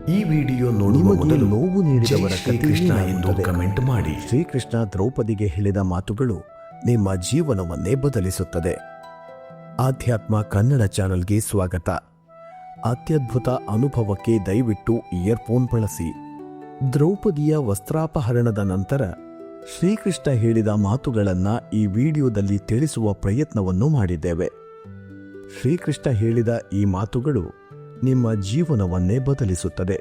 ಈ ವಿಡಿಯೋ ನೋಡುವ ಮೊದಲು ನೋವು ನೀಡಿದವರ ಶ್ರೀಕೃಷ್ಣ ಎಂದು ಕಮೆಂಟ್ ಮಾಡಿ. ಶ್ರೀಕೃಷ್ಣ ದ್ರೌಪದಿಗೆ ಹೇಳಿದ ಮಾತುಗಳು ನಿಮ್ಮ ಜೀವನವನ್ನೇ ಬದಲಿಸುತ್ತದೆ. ಆಧ್ಯಾತ್ಮ ಕನ್ನಡ ಚಾನೆಲ್ಗೆ ಸ್ವಾಗತ. ಅತ್ಯದ್ಭುತ ಅನುಭವಕ್ಕೆ ದಯವಿಟ್ಟು ಇಯರ್ಫೋನ್ ಬಳಸಿ. ದ್ರೌಪದಿಯ ವಸ್ತ್ರಾಪಹರಣದ ನಂತರ ಶ್ರೀಕೃಷ್ಣ ಹೇಳಿದ ಮಾತುಗಳನ್ನು ಈ ವಿಡಿಯೋದಲ್ಲಿ ತಿಳಿಸುವ ಪ್ರಯತ್ನವನ್ನು ಮಾಡಿದ್ದೇವೆ. ಶ್ರೀಕೃಷ್ಣ ಹೇಳಿದ ಈ ಮಾತುಗಳು ನಿಮ್ಮ ಜೀವನವನ್ನೇ ಬದಲಿಸುತ್ತದೆ.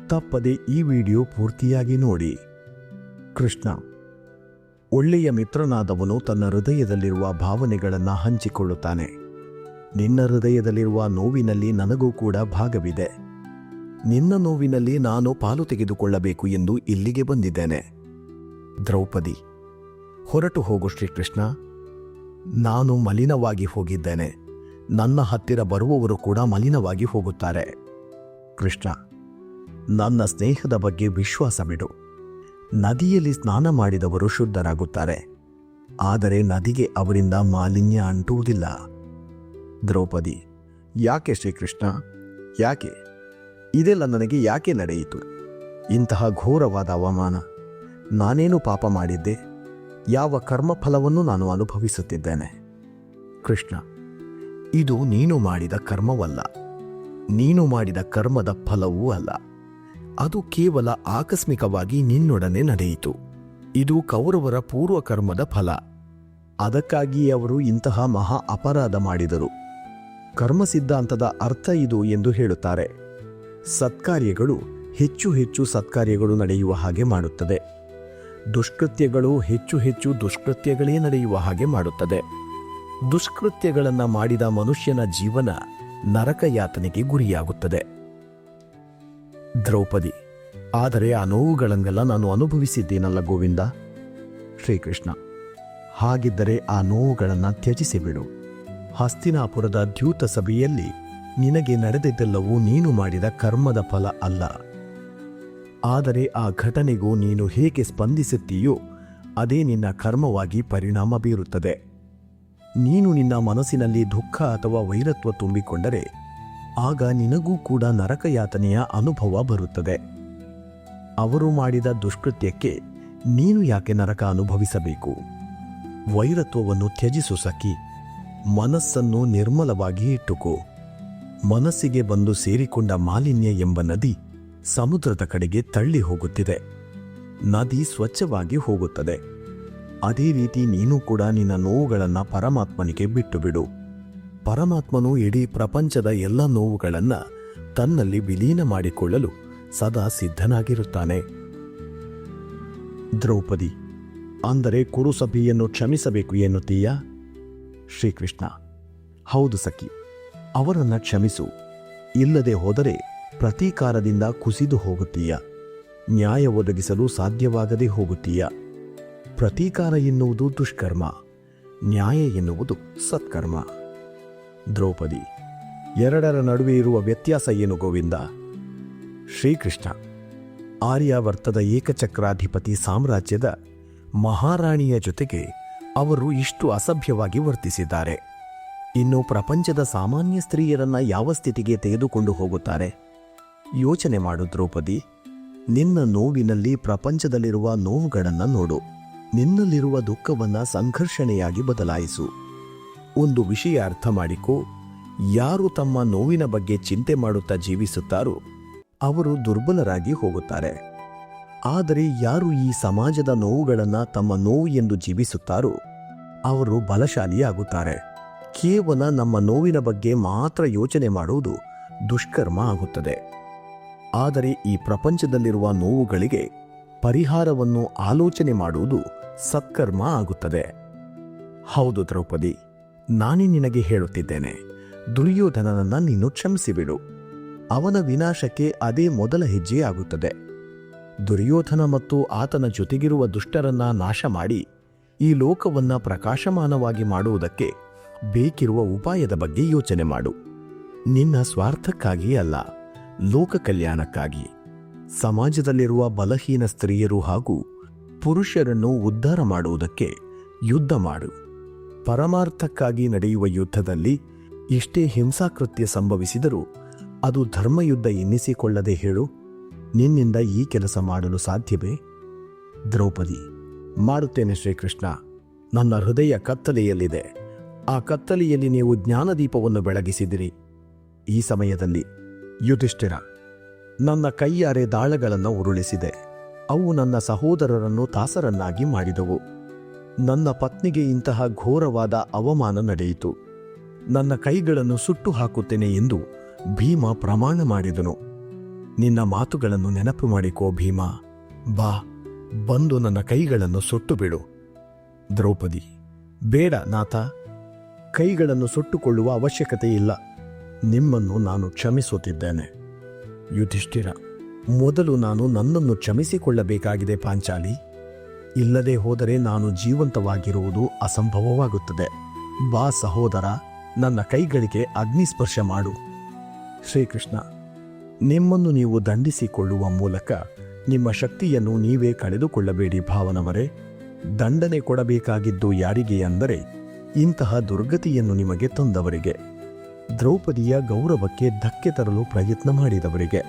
ತಪ್ಪದೆ ಈ ವಿಡಿಯೋ ಪೂರ್ತಿಯಾಗಿ ನೋಡಿ. ಕೃಷ್ಣ ಒಳ್ಳೆಯ ಮಿತ್ರನಾದವನು ತನ್ನ ಹೃದಯದಲ್ಲಿರುವ ಭಾವನೆಗಳನ್ನು ಹಂಚಿಕೊಳ್ಳುತ್ತಾನೆ. ನಿನ್ನ ಹೃದಯದಲ್ಲಿರುವ ನೋವಿನಲ್ಲಿ ನನಗೂ ಕೂಡ ಭಾಗವಿದೆ. ನಿನ್ನ ನೋವಿನಲ್ಲಿ ನಾನು ಪಾಲು ತೆಗೆದುಕೊಳ್ಳಬೇಕು ಎಂದು ಇಲ್ಲಿಗೆ ಬಂದಿದ್ದೇನೆ. ದ್ರೌಪದಿ, ಹೊರಟು ಹೋಗು ಶ್ರೀಕೃಷ್ಣ. ನಾನು ಮಲಿನವಾಗಿ ಹೋಗಿದ್ದೇನೆ. ನನ್ನ ಹತ್ತಿರ ಬರುವವರು ಕೂಡ ಮಲಿನವಾಗಿ ಹೋಗುತ್ತಾರೆ. ಕೃಷ್ಣ, ನನ್ನ ಸ್ನೇಹದ ಬಗ್ಗೆ ವಿಶ್ವಾಸ ಬಿಡು. ನದಿಯಲ್ಲಿ ಸ್ನಾನ ಮಾಡಿದವರು ಶುದ್ಧರಾಗುತ್ತಾರೆ, ಆದರೆ ನದಿಗೆ ಅವರಿಂದ ಮಾಲಿನ್ಯ ಅಂಟುವುದಿಲ್ಲ. ದ್ರೌಪದಿ, ಯಾಕೆ ಶ್ರೀಕೃಷ್ಣ, ಯಾಕೆ? ಇದೆಲ್ಲ ನನಗೆ ಯಾಕೆ ನಡೆಯಿತು? ಇಂತಹ ಘೋರವಾದ ಅವಮಾನ. ನಾನೇನು ಪಾಪ ಮಾಡಿದ್ದೆ? ಯಾವ ಕರ್ಮಫಲವನ್ನು ನಾನು ಅನುಭವಿಸುತ್ತಿದ್ದೇನೆ? ಕೃಷ್ಣ, ಇದು ನೀನು ಮಾಡಿದ ಕರ್ಮವಲ್ಲ. ನೀನು ಮಾಡಿದ ಕರ್ಮದ ಫಲವೂ ಅಲ್ಲ. ಅದು ಕೇವಲ ಆಕಸ್ಮಿಕವಾಗಿ ನಿನ್ನೊಡನೆ ನಡೆಯಿತು. ಇದು ಕೌರವರ ಪೂರ್ವ ಕರ್ಮದ ಫಲ. ಅದಕ್ಕಾಗಿ ಅವರು ಇಂತಹ ಮಹಾ ಅಪರಾಧ ಮಾಡಿದರು. ಕರ್ಮ ಸಿದ್ಧಾಂತದ ಅರ್ಥ ಇದು ಎಂದು ಹೇಳುತ್ತಾರೆ. ಸತ್ಕಾರ್ಯಗಳು ಹೆಚ್ಚು ಹೆಚ್ಚು ಸತ್ಕಾರ್ಯಗಳು ನಡೆಯುವ ಹಾಗೆ ಮಾಡುತ್ತದೆ. ದುಷ್ಕೃತ್ಯಗಳು ಹೆಚ್ಚು ಹೆಚ್ಚು ದುಷ್ಕೃತ್ಯಗಳೇ ನಡೆಯುವ ಹಾಗೆ ಮಾಡುತ್ತದೆ. ದುಷ್ಕೃತ್ಯಗಳನ್ನು ಮಾಡಿದ ಮನುಷ್ಯನ ಜೀವನ ನರಕ ಯಾತನೆಗೆ ಗುರಿಯಾಗುತ್ತದೆ. ದ್ರೌಪದಿ, ಆದರೆ ಆ ನೋವುಗಳನ್ನೆಲ್ಲ ನಾನು ಅನುಭವಿಸಿದ್ದೇನಲ್ಲ ಗೋವಿಂದ. ಶ್ರೀಕೃಷ್ಣ, ಹಾಗಿದ್ದರೆ ಆ ನೋವುಗಳನ್ನು ತ್ಯಜಿಸಿಬಿಡು. ಹಸ್ತಿನಾಪುರದ ದ್ಯೂತ ಸಭೆಯಲ್ಲಿ ನಿನಗೆ ನಡೆದಿದ್ದೆಲ್ಲವೂ ನೀನು ಮಾಡಿದ ಕರ್ಮದ ಫಲ ಅಲ್ಲ. ಆದರೆ ಆ ಘಟನೆಗೂ ನೀನು ಹೇಗೆ ಸ್ಪಂದಿಸುತ್ತೀಯೋ ಅದೇ ನಿನ್ನ ಕರ್ಮವಾಗಿ ಪರಿಣಾಮ ಬೀರುತ್ತದೆ. ನೀನು ನಿನ್ನ ಮನಸ್ಸಿನಲ್ಲಿ ದುಃಖ ಅಥವಾ ವೈರತ್ವ ತುಂಬಿಕೊಂಡರೆ ಆಗ ನಿನಗೂ ಕೂಡ ನರಕಯಾತನೆಯ ಅನುಭವ ಬರುತ್ತದೆ. ಅವರು ಮಾಡಿದ ದುಷ್ಕೃತ್ಯಕ್ಕೆ ನೀನು ಯಾಕೆ ನರಕ ಅನುಭವಿಸಬೇಕು? ವೈರತ್ವವನ್ನು ತ್ಯಜಿಸು ಸಖಿ. ಮನಸ್ಸನ್ನು ನಿರ್ಮಲವಾಗಿ ಇಟ್ಟುಕೋ. ಮನಸ್ಸಿಗೆ ಬಂದು ಸೇರಿಕೊಂಡ ಮಾಲಿನ್ಯ ಎಂಬ ನದಿ ಸಮುದ್ರದ ಕಡೆಗೆ ತಳ್ಳಿ ಹೋಗುತ್ತಿದೆ. ನದಿ ಸ್ವಚ್ಛವಾಗಿ ಹೋಗುತ್ತದೆ. ಅದೇ ರೀತಿ ನೀನು ಕೂಡ ನಿನ್ನ ನೋವುಗಳನ್ನು ಪರಮಾತ್ಮನಿಗೆ ಬಿಟ್ಟು ಬಿಡು. ಪರಮಾತ್ಮನು ಇಡೀ ಪ್ರಪಂಚದ ಎಲ್ಲ ನೋವುಗಳನ್ನು ತನ್ನಲ್ಲಿ ವಿಲೀನ ಮಾಡಿಕೊಳ್ಳಲು ಸದಾ ಸಿದ್ಧನಾಗಿರುತ್ತಾನೆ. ದ್ರೌಪದಿ, ಅಂದರೆ ಕುರುಸಭೆಯನ್ನು ಕ್ಷಮಿಸಬೇಕು ಎನ್ನುತ್ತೀಯಾ? ಶ್ರೀಕೃಷ್ಣ, ಹೌದು ಸಖಿ, ಅವರನ್ನು ಕ್ಷಮಿಸು. ಇಲ್ಲದೆ ಹೋದರೆ ಪ್ರತೀಕಾರದಿಂದ ಕುಸಿದು ಹೋಗುತ್ತೀಯ. ನ್ಯಾಯ ಒದಗಿಸಲು ಸಾಧ್ಯವಾಗದೆ ಹೋಗುತ್ತೀಯ. ಪ್ರತೀಕಾರ ಎನ್ನುವುದು ದುಷ್ಕರ್ಮ, ನ್ಯಾಯ ಎನ್ನುವುದು ಸತ್ಕರ್ಮ. ದ್ರೌಪದಿ, ಎರಡರ ನಡುವೆ ಇರುವ ವ್ಯತ್ಯಾಸ ಏನು ಗೋವಿಂದ? ಶ್ರೀಕೃಷ್ಣ, ಆರ್ಯಾವರ್ತದ ಏಕಚಕ್ರಾಧಿಪತಿ ಸಾಮ್ರಾಜ್ಯದ ಮಹಾರಾಣಿಯ ಜೊತೆಗೆ ಅವರು ಇಷ್ಟು ಅಸಭ್ಯವಾಗಿ ವರ್ತಿಸಿದ್ದಾರೆ. ಇನ್ನು ಪ್ರಪಂಚದ ಸಾಮಾನ್ಯ ಸ್ತ್ರೀಯರನ್ನ ಯಾವ ಸ್ಥಿತಿಗೆ ತೆಗೆದುಕೊಂಡು ಹೋಗುತ್ತಾರೆ? ಯೋಚನೆ ಮಾಡು ದ್ರೌಪದಿ. ನಿನ್ನ ನೋವಿನಲ್ಲಿ ಪ್ರಪಂಚದಲ್ಲಿರುವ ನೋವುಗಳನ್ನು ನೋಡು. ನಿನ್ನಲ್ಲಿರುವ ದುಃಖವನ್ನು ಸಂಘರ್ಷಣೆಯಾಗಿ ಬದಲಾಯಿಸು. ಒಂದು ವಿಷಯ ಅರ್ಥ ಮಾಡಿಕೋ, ಯಾರು ತಮ್ಮ ನೋವಿನ ಬಗ್ಗೆ ಚಿಂತೆ ಮಾಡುತ್ತಾ ಜೀವಿಸುತ್ತಾರೋ ಅವರು ದುರ್ಬಲರಾಗಿ ಹೋಗುತ್ತಾರೆ. ಆದರೆ ಯಾರು ಈ ಸಮಾಜದ ನೋವುಗಳನ್ನು ತಮ್ಮ ನೋವು ಎಂದು ಜೀವಿಸುತ್ತಾರೋ ಅವರು ಬಲಶಾಲಿಯಾಗುತ್ತಾರೆ. ಕೇವಲ ನಮ್ಮ ನೋವಿನ ಬಗ್ಗೆ ಮಾತ್ರ ಯೋಚನೆ ಮಾಡುವುದು ದುಷ್ಕರ್ಮ ಆಗುತ್ತದೆ. ಆದರೆ ಈ ಪ್ರಪಂಚದಲ್ಲಿರುವ ನೋವುಗಳಿಗೆ ಪರಿಹಾರವನ್ನು ಆಲೋಚನೆ ಮಾಡುವುದು ಸತ್ಕರ್ಮ ಆಗುತ್ತದೆ. ಹೌದು ದ್ರೌಪದಿ, ನಾನೇ ನಿನಗೆ ಹೇಳುತ್ತಿದ್ದೇನೆ, ದುರ್ಯೋಧನನನ್ನು ನೀನು ಕ್ಷಮಿಸಿಬಿಡು. ಅವನ ವಿನಾಶಕ್ಕೆ ಅದೇ ಮೊದಲ ಹೆಜ್ಜೆ ಆಗುತ್ತದೆ. ದುರ್ಯೋಧನ ಮತ್ತು ಆತನ ಜೊತೆಗಿರುವ ದುಷ್ಟರನ್ನ ನಾಶ ಮಾಡಿ ಈ ಲೋಕವನ್ನು ಪ್ರಕಾಶಮಾನವಾಗಿ ಮಾಡುವುದಕ್ಕೆ ಬೇಕಿರುವ ಉಪಾಯದ ಬಗ್ಗೆ ಯೋಚನೆ ಮಾಡು. ನಿನ್ನ ಸ್ವಾರ್ಥಕ್ಕಾಗಿ ಅಲ್ಲ, ಲೋಕ ಕಲ್ಯಾಣಕ್ಕಾಗಿ. ಸಮಾಜದಲ್ಲಿರುವ ಬಲಹೀನ ಸ್ತ್ರೀಯರು ಹಾಗೂ ಪುರುಷರನ್ನು ಉದ್ಧಾರ ಮಾಡುವುದಕ್ಕೆ ಯುದ್ಧ ಮಾಡು. ಪರಮಾರ್ಥಕ್ಕಾಗಿ ನಡೆಯುವ ಯುದ್ಧದಲ್ಲಿ ಎಷ್ಟೇ ಹಿಂಸಾಕೃತ್ಯ ಸಂಭವಿಸಿದರೂ ಅದು ಧರ್ಮಯುದ್ಧ ಎನ್ನಿಸಿಕೊಳ್ಳದೆ ಹೇಳು. ನಿನ್ನಿಂದ ಈ ಕೆಲಸ ಮಾಡಲು ಸಾಧ್ಯವೇ? ದ್ರೌಪದಿ, ಮಾಡುತ್ತೇನೆ ಶ್ರೀಕೃಷ್ಣ. ನನ್ನ ಹೃದಯ ಕತ್ತಲೆಯಲ್ಲಿದೆ. ಆ ಕತ್ತಲೆಯಲ್ಲಿ ನೀವು ಜ್ಞಾನದೀಪವನ್ನು ಬೆಳಗಿಸಿದಿರಿ. ಈ ಸಮಯದಲ್ಲಿ ಯುಧಿಷ್ಠಿರ, ನನ್ನ ಕೈಯಾರೆ ದಾಳಗಳನ್ನು ಉರುಳಿಸಿದೆ. ಅವು ನನ್ನ ಸಹೋದರರನ್ನು ತಾಸರನ್ನಾಗಿ ಮಾಡಿದವು. ನನ್ನ ಪತ್ನಿಗೆ ಇಂತಹ ಘೋರವಾದ ಅವಮಾನ ನಡೆಯಿತು. ನನ್ನ ಕೈಗಳನ್ನು ಸುಟ್ಟು ಹಾಕುತ್ತೇನೆ ಎಂದು ಭೀಮ ಪ್ರಮಾಣ ಮಾಡಿದನು. ನಿನ್ನ ಮಾತುಗಳನ್ನು ನೆನಪು ಮಾಡಿಕೋ ಭೀಮ. ಬಾ, ಬಂದು ನನ್ನ ಕೈಗಳನ್ನು ಸುಟ್ಟು ಬಿಡು. ದ್ರೌಪದಿ, ಬೇಡ ನಾಥ, ಕೈಗಳನ್ನು ಸುಟ್ಟುಕೊಳ್ಳುವ ಅವಶ್ಯಕತೆ ಇಲ್ಲ. ನಿಮ್ಮನ್ನು ನಾನು ಕ್ಷಮಿಸುತ್ತಿದ್ದೇನೆ. ಯುಧಿಷ್ಠಿರ, ಮೊದಲು ನಾನು ನನ್ನನ್ನು ಕ್ಷಮಿಸಿಕೊಳ್ಳಬೇಕಾಗಿದೆ ಪಾಂಚಾಲಿ. ಇಲ್ಲದೆ ಹೋದರೆ ನಾನು ಜೀವಂತವಾಗಿರುವುದು ಅಸಂಭವವಾಗುತ್ತದೆ. ಬಾ ಸಹೋದರ, ನನ್ನ ಕೈಗಳಿಗೆ ಅಗ್ನಿಸ್ಪರ್ಶ ಮಾಡು. ಶ್ರೀಕೃಷ್ಣ, ನಿಮ್ಮನ್ನು ನೀವು ದಂಡಿಸಿಕೊಳ್ಳುವ ಮೂಲಕ ನಿಮ್ಮ ಶಕ್ತಿಯನ್ನು ನೀವೇ ಕಳೆದುಕೊಳ್ಳಬೇಡಿ ಭಾವನವರೇ. ದಂಡನೆ ಕೊಡಬೇಕಾಗಿದ್ದು ಯಾರಿಗೆ ಅಂದರೆ ಇಂತಹ ದುರ್ಗತಿಯನ್ನು ನಿಮಗೆ ತಂದವರಿಗೆ, ದ್ರೌಪದಿಯ ಗೌರವಕ್ಕೆ ಧಕ್ಕೆ ತರಲು ಪ್ರಯತ್ನ ಮಾಡಿದವರಿಗೆ.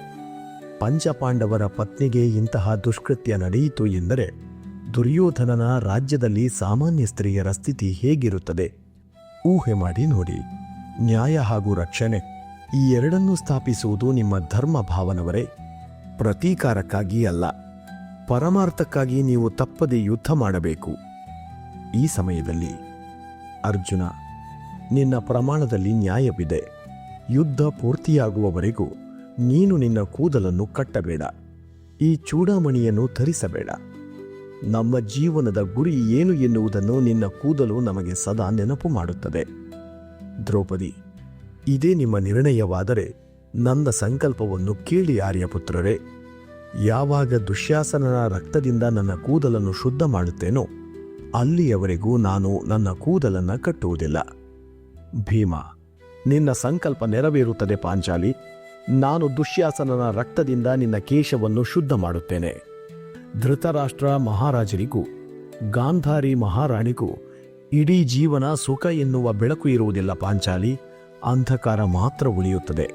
ಪಂಚಪಾಂಡವರ ಪತ್ನಿಗೆ ಇಂತಹ ದುಷ್ಕೃತ್ಯ ನಡೆಯಿತು ಎಂದರೆ ದುರ್ಯೋಧನನ ರಾಜ್ಯದಲ್ಲಿ ಸಾಮಾನ್ಯ ಸ್ತ್ರೀಯರ ಸ್ಥಿತಿ ಹೇಗಿರುತ್ತದೆ ಊಹೆ ಮಾಡಿ ನೋಡಿ. ನ್ಯಾಯ ಹಾಗೂ ರಕ್ಷಣೆ ಈ ಎರಡನ್ನೂ ಸ್ಥಾಪಿಸುವುದು ನಿಮ್ಮ ಧರ್ಮ ಭಾವನವರೇ. ಪ್ರತೀಕಾರಕ್ಕಾಗಿ ಅಲ್ಲ, ಪರಮಾರ್ಥಕ್ಕಾಗಿ ನೀವು ತಪ್ಪದೆ ಯುದ್ಧ ಮಾಡಬೇಕು. ಈ ಸಮಯದಲ್ಲಿ ಅರ್ಜುನ, ನಿನ್ನ ಪ್ರಮಾಣದಲ್ಲಿ ನ್ಯಾಯವಿದೆ. ಯುದ್ಧ ಪೂರ್ತಿಯಾಗುವವರೆಗೂ ನೀನು ನಿನ್ನ ಕೂದಲನ್ನು ಕಟ್ಟಬೇಡ. ಈ ಚೂಡಾಮಣಿಯನ್ನು ಧರಿಸಬೇಡ. ನಮ್ಮ ಜೀವನದ ಗುರಿ ಏನು ಎನ್ನುವುದನ್ನು ನಿನ್ನ ಕೂದಲು ನಮಗೆ ಸದಾ ನೆನಪು ಮಾಡುತ್ತದೆ. ದ್ರೌಪದಿ, ಇದೇ ನಿಮ್ಮ ನಿರ್ಣಯವಾದರೆ ನನ್ನ ಸಂಕಲ್ಪವನ್ನು ಕೇಳಿ ಆರ್ಯಪುತ್ರರೇ. ಯಾವಾಗ ದುಶ್ಯಾಸನನ ರಕ್ತದಿಂದ ನನ್ನ ಕೂದಲನ್ನು ಶುದ್ಧ ಮಾಡುತ್ತೇನೋ ಅಲ್ಲಿಯವರೆಗೂ ನಾನು ನನ್ನ ಕೂದಲನ್ನು ಕಟ್ಟುವುದಿಲ್ಲ. ಭೀಮ, ನಿನ್ನ ಸಂಕಲ್ಪ ನೆರವೇರುತ್ತದೆ ಪಾಂಚಾಲಿ. ನಾನು ದುಶ್ಯಾಸನನ ರಕ್ತದಿಂದ ನಿನ್ನ ಕೇಶವನ್ನು ಶುದ್ಧ ಮಾಡುತ್ತೇನೆ. ಧೃತರಾಷ್ಟ್ರ ಮಹಾರಾಜರಿಗೂ ಗಾಂಧಾರಿ ಮಹಾರಾಣಿಗೂ ಇಡೀ ಜೀವನ ಸುಖ ಎನ್ನುವ ಬೆಳಕು ಇರುವುದಿಲ್ಲ ಪಾಂಚಾಲಿ. ಅಂಧಕಾರ ಮಾತ್ರ ಉಳಿಯುತ್ತದೆ.